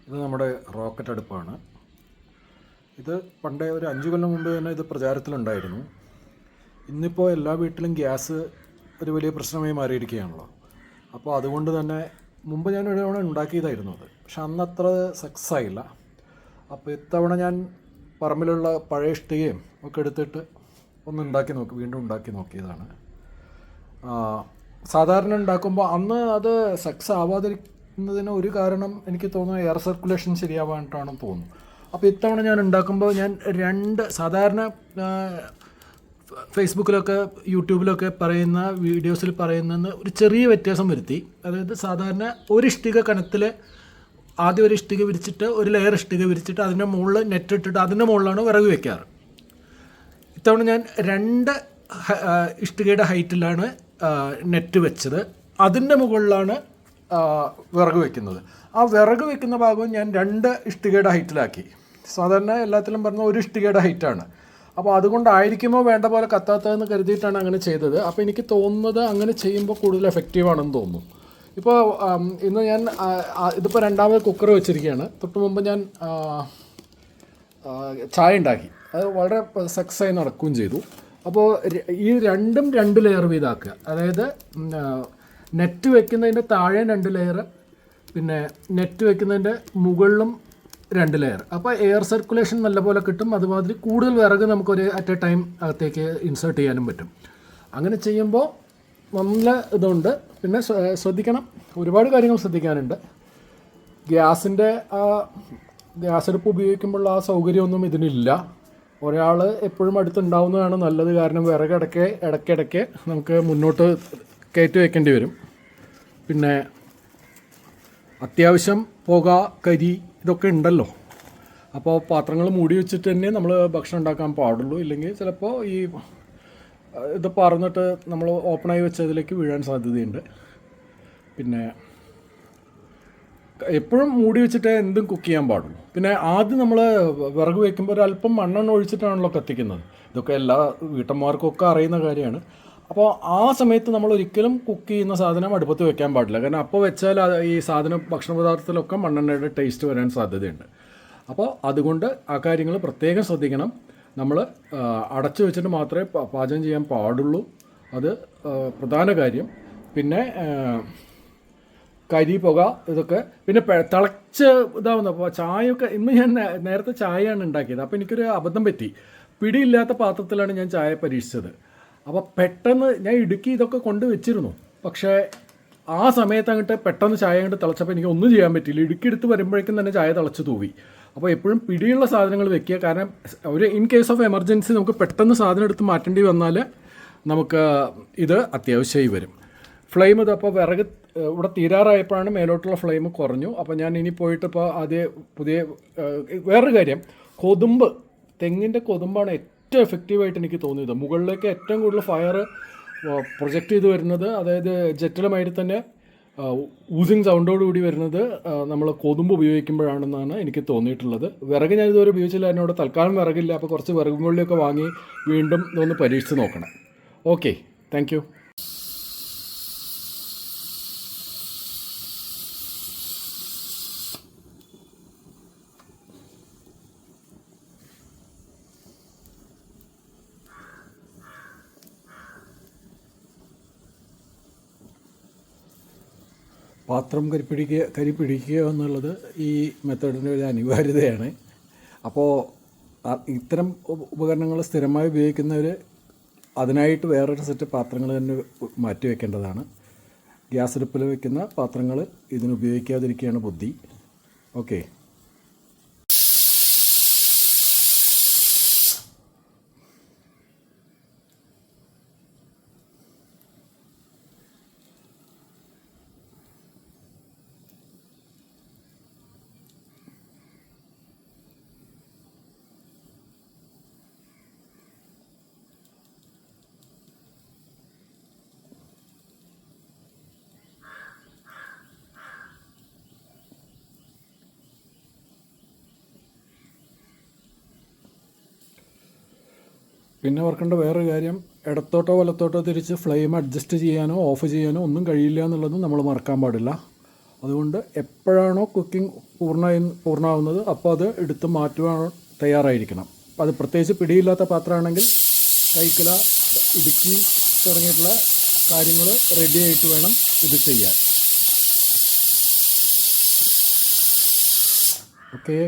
ഇത് നമ്മുടെ റോക്കറ്റ് അടുപ്പാണ്. ഇത് പണ്ടേ ഒരു 5 കൊല്ലം മുമ്പ് തന്നെ ഇത് പ്രചാരത്തിലുണ്ടായിരുന്നു. ഇന്നിപ്പോൾ എല്ലാ വീട്ടിലും ഗ്യാസ് ഒരു വലിയ പ്രശ്നമായി മാറിയിരിക്കുകയാണല്ലോ. അപ്പോൾ അതുകൊണ്ട് തന്നെ മുമ്പ് ഞാൻ ഒരു തവണ ഉണ്ടാക്കിയതായിരുന്നു അത്, പക്ഷെ അന്നത്ര സക്സസ് ആയില്ല. അപ്പോൾ ഇത്തവണ ഞാൻ പറമ്പിലുള്ള പഴയ ഇഷ്ടികയും ഒക്കെ എടുത്തിട്ട് വീണ്ടും ഉണ്ടാക്കി നോക്കിയതാണ്. സാധാരണ ഉണ്ടാക്കുമ്പോൾ അന്ന് അത് സക്സസ് ആവാതിരിക്കുന്നതിന് ഒരു കാരണം എനിക്ക് തോന്നുന്നു എയർ സർക്കുലേഷൻ ശരിയാവാനായിട്ടാണെന്ന് തോന്നുന്നു. അപ്പോൾ ഇത്തവണ ഞാൻ ഉണ്ടാക്കുമ്പോൾ ഞാൻ സാധാരണ ഫേസ്ബുക്കിലൊക്കെ യൂട്യൂബിലൊക്കെ പറയുന്ന വീഡിയോസിൽ പറയുന്നതെന്ന് ഒരു ചെറിയ വ്യത്യാസം വരുത്തി. അതായത് സാധാരണ ഒരു ഇഷ്ടിക കനത്തിൽ ആദ്യം ഒരു ഇഷ്ടിക വിരിച്ചിട്ട് ഒരു ലെയർ ഇഷ്ടിക വിരിച്ചിട്ട് അതിൻ്റെ മുകളിൽ നെറ്റ് ഇട്ടിട്ട് അതിൻ്റെ മുകളിലാണ് വിറക് വയ്ക്കാറ്. ഇത്തവണ ഞാൻ 2 ഇഷ്ടികയുടെ ഹൈറ്റിലാണ് നെറ്റ് വെച്ചത്. അതിൻ്റെ മുകളിലാണ് വിറക് വയ്ക്കുന്നത്. ആ വിറക് വയ്ക്കുന്ന ഭാഗവും ഞാൻ 2 ഇഷ്ടികയുടെ ഹൈറ്റിലാക്കി. സാധാരണ എല്ലാത്തിലും പറഞ്ഞ ഒരു ഇഷ്ടികയുടെ ഹൈറ്റാണ്. അപ്പോൾ അതുകൊണ്ടായിരിക്കുമോ വേണ്ട പോലെ കത്താത്തതെന്ന് കരുതിയിട്ടാണ് അങ്ങനെ ചെയ്തത്. അപ്പോൾ എനിക്ക് തോന്നുന്നത് അങ്ങനെ ചെയ്യുമ്പോൾ കൂടുതൽ എഫക്റ്റീവാണെന്ന് തോന്നുന്നു. ഇപ്പോൾ ഇന്ന് ഞാൻ ഇതിപ്പോൾ 2ാമത് കുക്കർ വെച്ചിരിക്കുകയാണ്. തൊട്ട് മുമ്പ് ഞാൻ ചായ ഉണ്ടാക്കി, അത് വളരെ സക്സസ്സായി നടക്കുകയും ചെയ്തു. അപ്പോൾ ഈ 2 ലെയർ വീതാക്കുക. അതായത് നെറ്റ് വെക്കുന്നതിൻ്റെ താഴെ 2 ലെയർ, പിന്നെ നെറ്റ് വെക്കുന്നതിൻ്റെ മുകളിലും 2 ലെയർ. അപ്പോൾ എയർ സർക്കുലേഷൻ നല്ലപോലെ കിട്ടും. അതുമാതിരി കൂടുതൽ വിറക് നമുക്കൊരു അറ്റ് എ ടൈം അകത്തേക്ക് ഇൻസേർട്ട് ചെയ്യാനും പറ്റും. അങ്ങനെ ചെയ്യുമ്പോൾ നല്ല ഇതുണ്ട്. പിന്നെ ശ്രദ്ധിക്കണം, ഒരുപാട് കാര്യങ്ങൾ ശ്രദ്ധിക്കാനുണ്ട്. ഗ്യാസ് അടുപ്പ് ഉപയോഗിക്കുമ്പോൾ ആ സൗകര്യമൊന്നും ഇതിനില്ല. ഒരാൾ എപ്പോഴും അടുത്തുണ്ടാവുന്നതാണ് നല്ലത്. കാരണം വിറക് ഇടയ്ക്കിടയ്ക്ക് നമുക്ക് മുന്നോട്ട് കയറ്റി വയ്ക്കേണ്ടി വരും. പിന്നെ അത്യാവശ്യം പുക, കരി ഇതൊക്കെ ഉണ്ടല്ലോ. അപ്പോൾ പാത്രങ്ങൾ മൂടി വെച്ചിട്ട് തന്നെ നമ്മൾ ഭക്ഷണം ഉണ്ടാക്കാൻ പാടുള്ളൂ. ഇല്ലെങ്കിൽ ചിലപ്പോൾ ഇത് പറന്നിട്ട് നമ്മൾ ഓപ്പണായി വെച്ചതിലേക്ക് വീഴാൻ സാധ്യതയുണ്ട്. പിന്നെ എപ്പോഴും മൂടി വെച്ചിട്ട് എന്തും കുക്ക് ചെയ്യാൻ പാടുള്ളൂ. പിന്നെ ആദ്യം നമ്മൾ വിറക് വയ്ക്കുമ്പോൾ ഒരല്പം മണ്ണെണ്ണ ഒഴിച്ചിട്ടാണല്ലോ കത്തിക്കുന്നത്. ഇതൊക്കെ എല്ലാ വീട്ടമ്മമാർക്കൊക്കെ അറിയുന്ന കാര്യമാണ്. അപ്പോൾ ആ സമയത്ത് നമ്മൾ ഒരിക്കലും കുക്ക് ചെയ്യുന്ന സാധനം അടുപ്പത്ത് വെക്കാൻ പാടില്ല. കാരണം അപ്പോൾ വെച്ചാൽ ഈ ഭക്ഷണ പദാർത്ഥത്തിലൊക്കെ മണ്ണെണ്ണയുടെ ടേസ്റ്റ് വരാൻ സാധ്യതയുണ്ട്. അപ്പോൾ അതുകൊണ്ട് ആ കാര്യങ്ങൾ പ്രത്യേകം ശ്രദ്ധിക്കണം. നമ്മൾ അടച്ചു വെച്ചിട്ട് മാത്രമേ പാചകം ചെയ്യാൻ പാടുള്ളൂ. അത് പ്രധാന കാര്യം. പിന്നെ കരി, പുക ഇതൊക്കെ പിന്നെ തിളച്ച് ഇതാവുന്ന ചായയൊക്കെ. ഇന്ന് ഞാൻ നേരത്തെ ചായയാണ് ഉണ്ടാക്കിയത്. അപ്പോൾ എനിക്കൊരു അബദ്ധം പറ്റി. പിടിയില്ലാത്ത പാത്രത്തിലാണ് ഞാൻ ചായ പരീക്ഷിച്ചത്. അപ്പോൾ പെട്ടെന്ന് ഞാൻ ഇടുക്കി ഇതൊക്കെ കൊണ്ട് വെച്ചിരുന്നു. പക്ഷേ ആ സമയത്ത് അങ്ങോട്ട് പെട്ടെന്ന് ചായ അങ്ങോട്ട് തിളച്ചപ്പോൾ എനിക്ക് ഒന്നും ചെയ്യാൻ പറ്റിയില്ല. ഇടുക്കി എടുത്ത് വരുമ്പോഴേക്കും തന്നെ ചായ തിളച്ച് തൂവി. അപ്പോൾ എപ്പോഴും പിടിയുള്ള സാധനങ്ങൾ വെക്കുക. കാരണം ഇൻ കേസ് ഓഫ് എമർജൻസി നമുക്ക് പെട്ടെന്ന് സാധനം എടുത്ത് മാറ്റേണ്ടി വന്നാൽ നമുക്ക് ഇത് അത്യാവശ്യമായി വരും. ഫ്ലെയിം ഇതപ്പോൾ വിറക് ഇവിടെ തീരാറായപ്പോഴാണ് മേലോട്ടുള്ള ഫ്ലെയിം കുറഞ്ഞു. അപ്പോൾ ഞാൻ ഇനി പോയിട്ടിപ്പോൾ വേറൊരു കാര്യം, തെങ്ങിൻ്റെ കൊതുമ്പാണ് ഏറ്റവും എഫക്റ്റീവായിട്ട് എനിക്ക് തോന്നിയത്. മുകളിലേക്ക് ഏറ്റവും കൂടുതൽ ഫയർ പ്രൊജക്റ്റ് ചെയ്ത് വരുന്നത്, അതായത് ജെറ്റിലുമായിട്ട് തന്നെ ഊസിങ് സൗണ്ടോടുകൂടി വരുന്നത് നമ്മൾ കൊതുമ്പ് ഉപയോഗിക്കുമ്പോഴാണെന്നാണ് എനിക്ക് തോന്നിയിട്ടുള്ളത്. വിറക് ഞാൻ ഇതുവരെ ഉപയോഗിച്ചില്ല. എന്നോട് തൽക്കാലം വിറകില്ല. അപ്പോൾ കുറച്ച് വിറകും കൊള്ളിയൊക്കെ വാങ്ങി വീണ്ടും ഇതൊന്ന് പരീക്ഷിച്ച് നോക്കണം. Okay, thank you. പാത്രം കരി പിടിക്കുക എന്നുള്ളത് ഈ മെത്തേഡിൻ്റെ ഒരു അനിവാര്യതയാണ്. അപ്പോൾ ഇത്തരം ഉപകരണങ്ങൾ സ്ഥിരമായി ഉപയോഗിക്കുന്നവർ അതിനായിട്ട് വേറൊരു സെറ്റ് പാത്രങ്ങൾ തന്നെ മാറ്റി വയ്ക്കേണ്ടതാണ്. ഗ്യാസ് അടുപ്പിൽ വയ്ക്കുന്ന പാത്രങ്ങൾ ഇതിനുപയോഗിക്കാതിരിക്കുകയാണ് ബുദ്ധി. ഓക്കെ. പിന്നെ ഓർക്കേണ്ട വേറൊരു കാര്യം, ഇടത്തോട്ടോ വലത്തോട്ടോ തിരിച്ച് ഫ്ലെയിം അഡ്ജസ്റ്റ് ചെയ്യാനോ ഓഫ് ചെയ്യാനോ ഒന്നും കഴിയില്ല എന്നുള്ളത് നമ്മൾ മറക്കാൻ പാടില്ല. അതുകൊണ്ട് എപ്പോഴാണോ കുക്കിംഗ് പൂർണ്ണമാവുന്നത് അപ്പോൾ അത് എടുത്ത് മാറ്റുവാൻ തയ്യാറായിരിക്കണം. അത് പ്രത്യേകിച്ച് പിടിയില്ലാത്ത പാത്രമാണെങ്കിൽ കൈക്കുല, ഇടുക്കി തുടങ്ങിയിട്ടുള്ള കാര്യങ്ങൾ റെഡി ആയിട്ട് വേണം ഇത് ചെയ്യാൻ. ഓക്കേ.